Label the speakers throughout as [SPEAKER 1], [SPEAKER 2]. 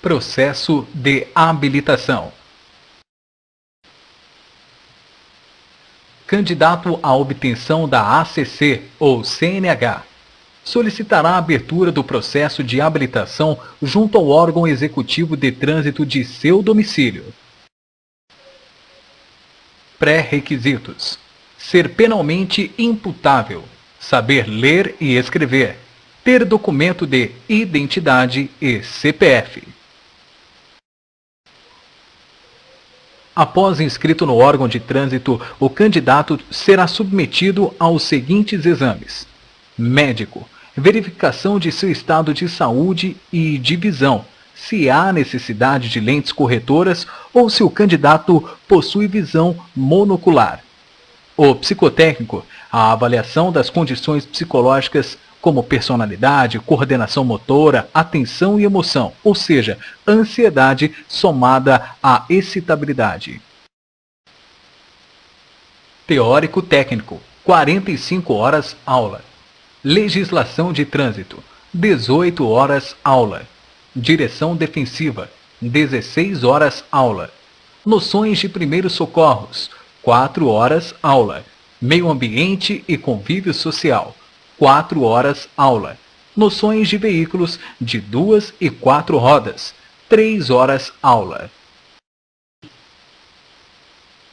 [SPEAKER 1] Processo de habilitação. Candidato à obtenção da ACC ou CNH solicitará a abertura do processo de habilitação junto ao órgão executivo de trânsito de seu domicílio. Pré-requisitos: ser penalmente imputável, saber ler e escrever, ter documento de identidade e CPF. Após inscrito no órgão de trânsito, o candidato será submetido aos seguintes exames: médico, verificação de seu estado de saúde e de visão, se há necessidade de lentes corretoras ou se o candidato possui visão monocular. O psicotécnico, a avaliação das condições psicológicas como personalidade, coordenação motora, atenção e emoção, ou seja, ansiedade somada à excitabilidade. Teórico técnico, 45 horas aula. Legislação de trânsito, 18 horas aula. Direção defensiva, 16 horas aula. Noções de primeiros socorros, 4 horas aula. Meio ambiente e convívio social, 4 horas aula. Noções de veículos de 2 e 4 rodas, 3 horas aula.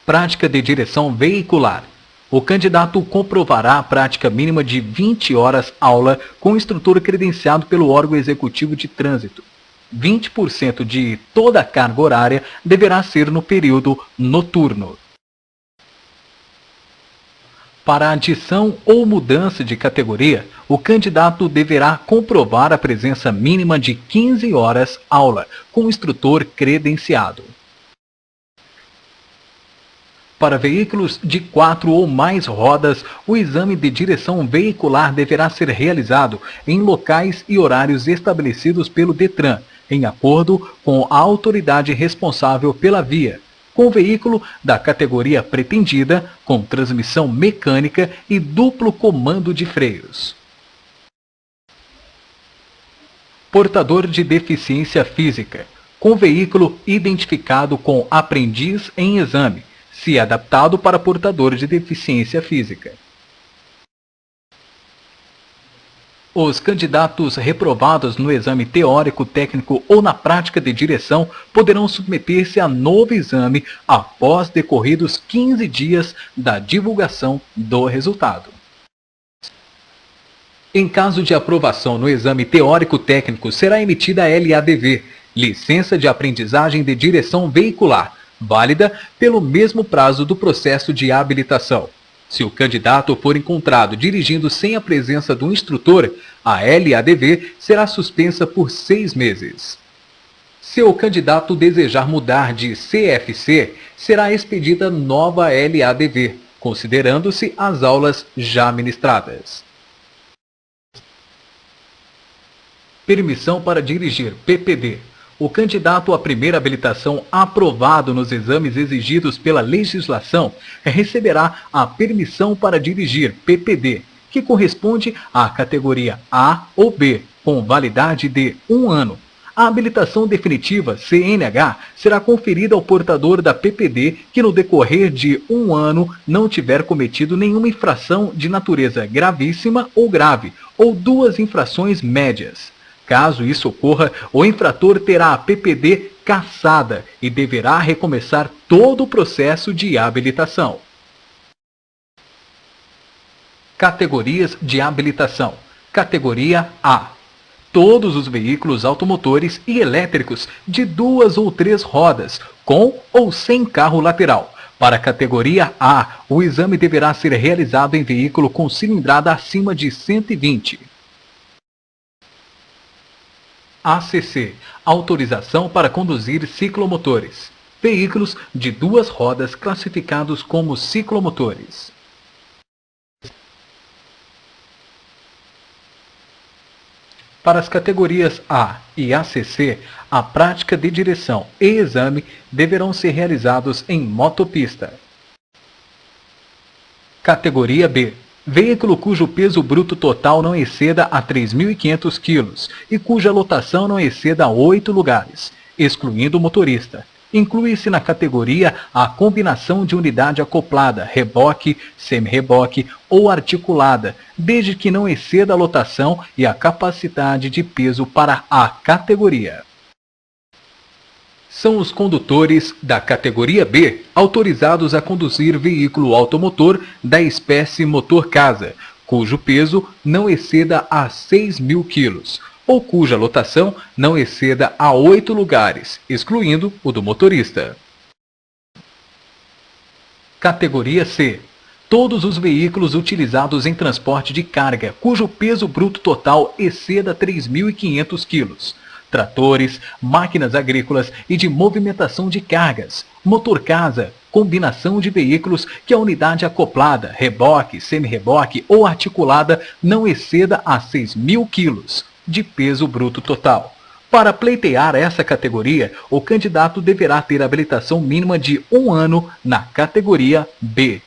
[SPEAKER 1] Prática de direção veicular. O candidato comprovará a prática mínima de 20 horas aula com instrutor credenciado pelo órgão executivo de trânsito. 20% de toda a carga horária deverá ser no período noturno. Para adição ou mudança de categoria, o candidato deverá comprovar a presença mínima de 15 horas aula com instrutor credenciado. Para veículos de 4 ou mais rodas, o exame de direção veicular deverá ser realizado em locais e horários estabelecidos pelo DETRAN, em acordo com a autoridade responsável pela via, com o veículo da categoria pretendida, com transmissão mecânica e duplo comando de freios. Portador de deficiência física, com veículo identificado com aprendiz em exame, se adaptado para portador de deficiência física. Os candidatos reprovados no exame teórico, técnico ou na prática de direção poderão submeter-se a novo exame após decorridos 15 dias da divulgação do resultado. Em caso de aprovação no exame teórico técnico, será emitida a LADV, Licença de Aprendizagem de Direção Veicular, válida pelo mesmo prazo do processo de habilitação. Se o candidato for encontrado dirigindo sem a presença do instrutor, a LADV será suspensa por 6 meses. Se o candidato desejar mudar de CFC, será expedida nova LADV, considerando-se as aulas já ministradas. Permissão para dirigir, PPD. O candidato à primeira habilitação aprovado nos exames exigidos pela legislação receberá a permissão para dirigir, PPD, que corresponde à categoria A ou B, com validade de 1 ano. A habilitação definitiva, CNH, será conferida ao portador da PPD que no decorrer de 1 ano não tiver cometido nenhuma infração de natureza gravíssima ou grave, ou 2 infrações médias. Caso isso ocorra, o infrator terá a PPD cassada e deverá recomeçar todo o processo de habilitação. Categorias de habilitação. Categoria A. Todos os veículos automotores e elétricos de 2 ou 3 rodas, com ou sem carro lateral. Para a categoria A, o exame deverá ser realizado em veículo com cilindrada acima de 120. ACC, autorização para conduzir ciclomotores. Veículos de 2 rodas classificados como ciclomotores. Para as categorias A e ACC, a prática de direção e exame deverão ser realizados em motopista. Categoria B. Veículo cujo peso bruto total não exceda a 3.500 kg e cuja lotação não exceda 8 lugares. excluindo o motorista. Inclui-se na categoria a combinação de unidade acoplada, reboque, semi-reboque ou articulada, desde que não exceda a lotação e a capacidade de peso para a categoria. São os condutores da categoria B autorizados a conduzir veículo automotor da espécie motor-casa, cujo peso não exceda a 6.000 kg, ou cuja lotação não exceda a 8 lugares, excluindo o do motorista. Categoria C. Todos os veículos utilizados em transporte de carga, cujo peso bruto total exceda 3.500 kg. Tratores, máquinas agrícolas e de movimentação de cargas, motor-casa, combinação de veículos que a unidade acoplada, reboque, semi-reboque ou articulada não exceda a 6.000 kg de peso bruto total. Para pleitear essa categoria, o candidato deverá ter habilitação mínima de 1 ano na categoria B.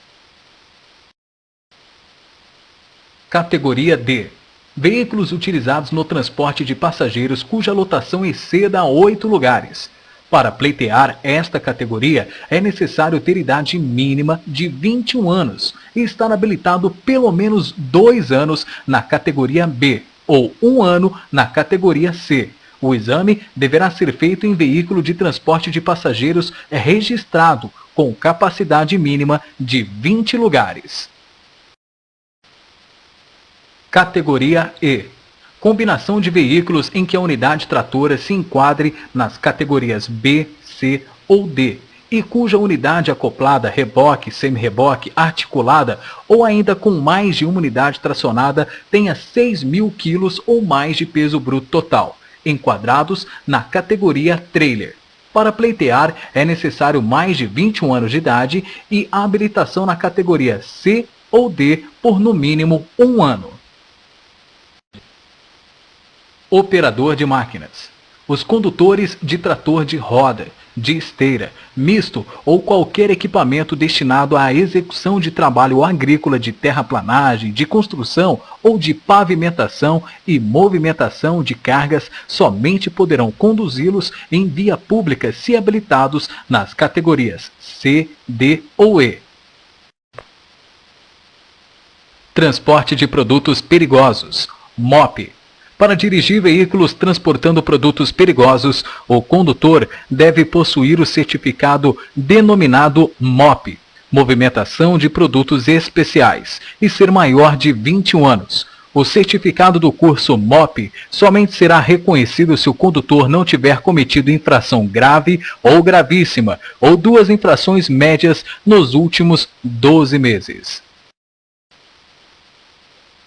[SPEAKER 1] Categoria D. Veículos utilizados no transporte de passageiros cuja lotação exceda 8 lugares. Para pleitear esta categoria, é necessário ter idade mínima de 21 anos e estar habilitado pelo menos 2 anos na categoria B ou 1 ano na categoria C. O exame deverá ser feito em veículo de transporte de passageiros registrado com capacidade mínima de 20 lugares. Categoria E. Combinação de veículos em que a unidade tratora se enquadre nas categorias B, C ou D e cuja unidade acoplada, reboque, semi-reboque, articulada ou ainda com mais de uma unidade tracionada tenha 6.000 kg ou mais de peso bruto total, enquadrados na categoria trailer. Para pleitear, é necessário mais de 21 anos de idade e a habilitação na categoria C ou D por no mínimo 1 ano. Operador de máquinas. Os condutores de trator de roda, de esteira, misto ou qualquer equipamento destinado à execução de trabalho agrícola de terraplanagem, de construção ou de pavimentação e movimentação de cargas somente poderão conduzi-los em via pública se habilitados nas categorias C, D ou E. Transporte de produtos perigosos, MOP. Para dirigir veículos transportando produtos perigosos, o condutor deve possuir o certificado denominado MOP, Movimentação de Produtos Especiais, e ser maior de 21 anos. O certificado do curso MOP somente será reconhecido se o condutor não tiver cometido infração grave ou gravíssima, ou 2 infrações médias nos últimos 12 meses.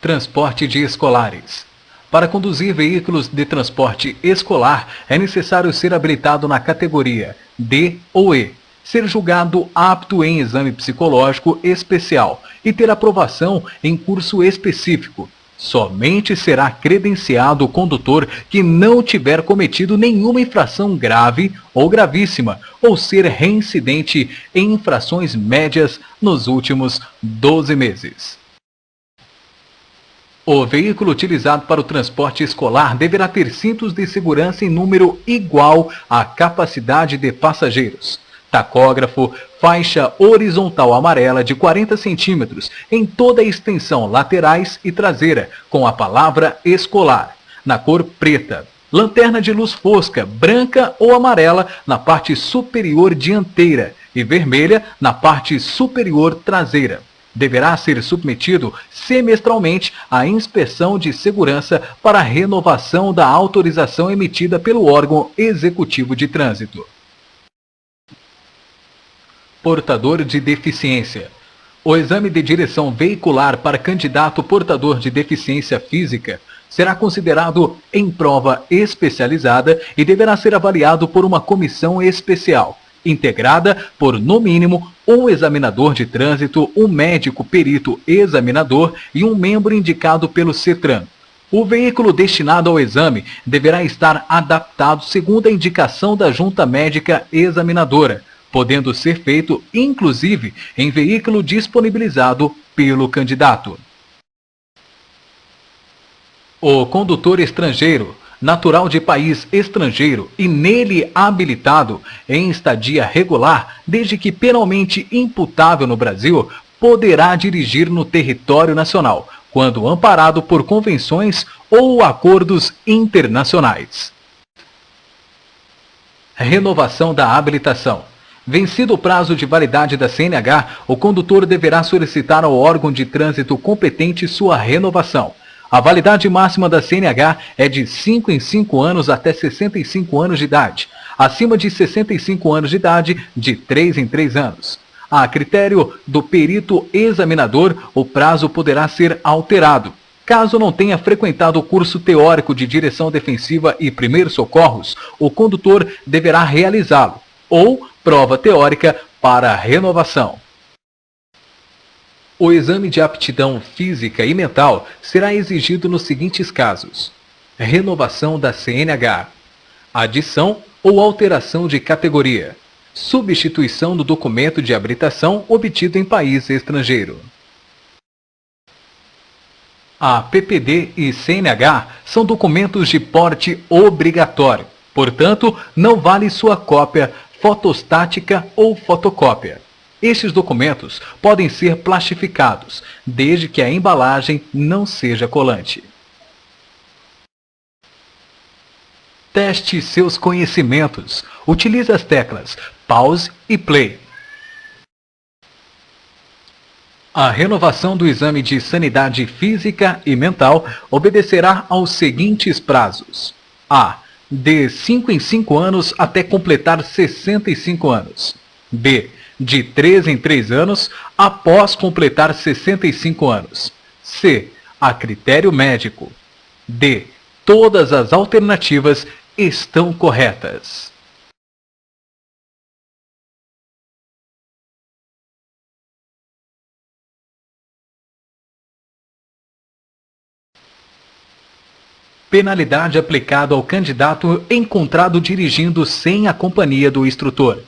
[SPEAKER 1] Transporte de escolares. Para conduzir veículos de transporte escolar, é necessário ser habilitado na categoria D ou E, ser julgado apto em exame psicológico especial e ter aprovação em curso específico. Somente será credenciado o condutor que não tiver cometido nenhuma infração grave ou gravíssima, ou ser reincidente em infrações médias nos últimos 12 meses. O veículo utilizado para o transporte escolar deverá ter cintos de segurança em número igual à capacidade de passageiros. Tacógrafo, faixa horizontal amarela de 40 centímetros em toda a extensão laterais e traseira, com a palavra escolar, na cor preta. Lanterna de luz fosca, branca ou amarela na parte superior dianteira e vermelha na parte superior traseira. Deverá ser submetido semestralmente à inspeção de segurança para renovação da autorização emitida pelo órgão executivo de trânsito. Portador de deficiência. O exame de direção veicular para candidato portador de deficiência física será considerado em prova especializada e deverá ser avaliado por uma comissão especial, integrada por, no mínimo, um examinador de trânsito, um médico perito examinador e um membro indicado pelo CETRAN. O veículo destinado ao exame deverá estar adaptado segundo a indicação da junta médica examinadora, podendo ser feito, inclusive, em veículo disponibilizado pelo candidato. O condutor estrangeiro natural de país estrangeiro e nele habilitado em estadia regular, desde que penalmente imputável no Brasil, poderá dirigir no território nacional, quando amparado por convenções ou acordos internacionais. Renovação da habilitação. Vencido o prazo de validade da CNH, o condutor deverá solicitar ao órgão de trânsito competente sua renovação. A validade máxima da CNH é de 5 em 5 anos até 65 anos de idade. Acima de 65 anos de idade, de 3 em 3 anos. A critério do perito examinador, o prazo poderá ser alterado. Caso não tenha frequentado o curso teórico de direção defensiva e primeiros socorros, o condutor deverá realizá-lo, ou prova teórica para renovação. O exame de aptidão física e mental será exigido nos seguintes casos: renovação da CNH, adição ou alteração de categoria, substituição do documento de habilitação obtido em país estrangeiro. A PPD e CNH são documentos de porte obrigatório, portanto, não vale sua cópia fotostática ou fotocópia. Estes documentos podem ser plastificados, desde que a embalagem não seja colante. Teste seus conhecimentos. Utilize as teclas pause e play. A renovação do exame de sanidade física e mental obedecerá aos seguintes prazos: A. De 5 em 5 anos até completar 65 anos. B. De 3 em 3 anos após completar 65 anos. C. A critério médico. D. Todas as alternativas estão corretas. Penalidade aplicada ao candidato encontrado dirigindo sem a companhia do instrutor.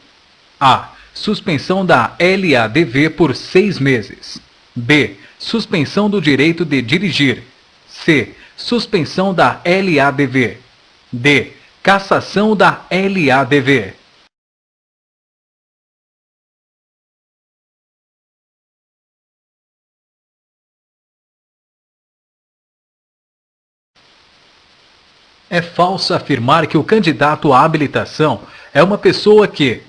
[SPEAKER 1] A. Suspensão da LADV por 6 meses. B. Suspensão do direito de dirigir. C. Suspensão da LADV. D. Cassação da LADV. É falso afirmar que o candidato à habilitação é uma pessoa que: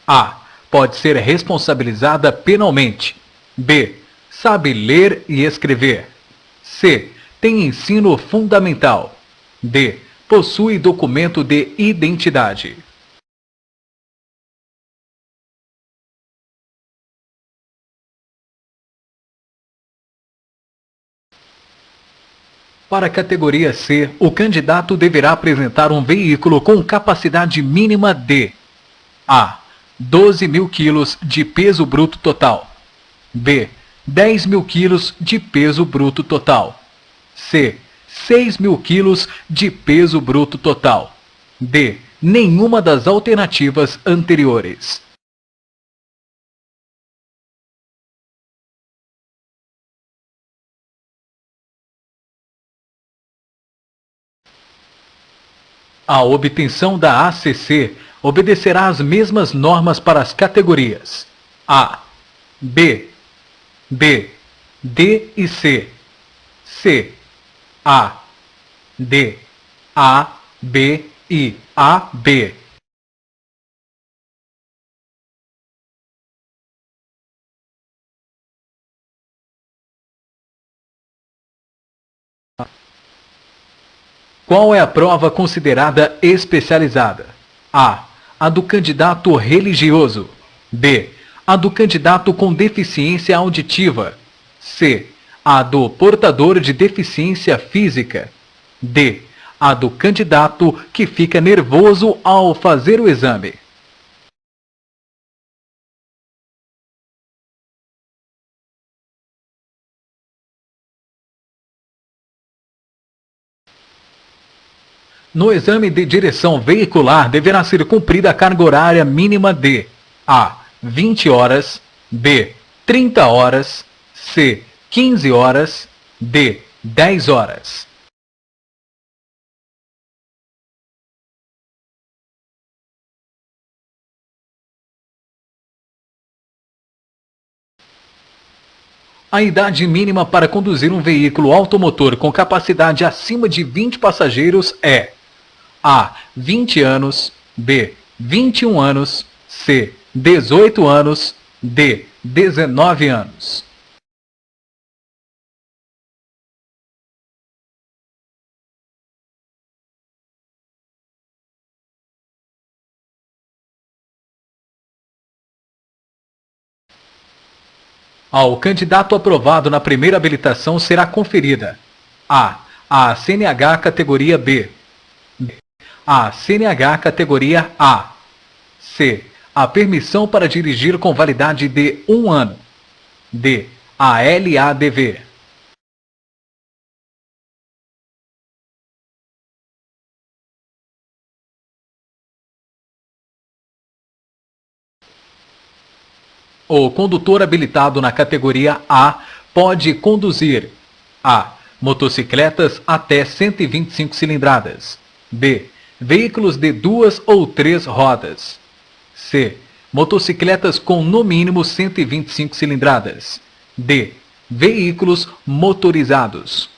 [SPEAKER 1] A. Pode ser responsabilizada penalmente. B. Sabe ler e escrever. C. Tem ensino fundamental. D. Possui documento de identidade. Para a categoria C, o candidato deverá apresentar um veículo com capacidade mínima de: A. 12 mil quilos de peso bruto total. B. 10 mil quilos de peso bruto total. C. 6 mil quilos de peso bruto total. D. Nenhuma das alternativas anteriores. A obtenção da ACC obedecerá às mesmas normas para as categorias A, B, B, D e C. C, A, D, A, B e A, B. Qual é a prova considerada especializada? A. A do candidato religioso. B. A do candidato com deficiência auditiva. C. A do portador de deficiência física. D. A do candidato que fica nervoso ao fazer o exame. No exame de direção veicular deverá ser cumprida a carga horária mínima de: A. 20 horas. B. 30 horas. C. 15 horas. D. 10 horas. A idade mínima para conduzir um veículo automotor com capacidade acima de 20 passageiros é: A. 20 anos, B. 21 anos, C. 18 anos, D. 19 anos. Ao candidato aprovado na primeira habilitação será conferida: A CNH categoria B, B. A CNH categoria A, C. A permissão para dirigir com validade de 1 ano, D. A LADV. O condutor habilitado na categoria A pode conduzir: A. Motocicletas até 125 cilindradas. B. Veículos de 2 ou 3 rodas. C. Motocicletas com no mínimo 125 cilindradas. D. Veículos motorizados.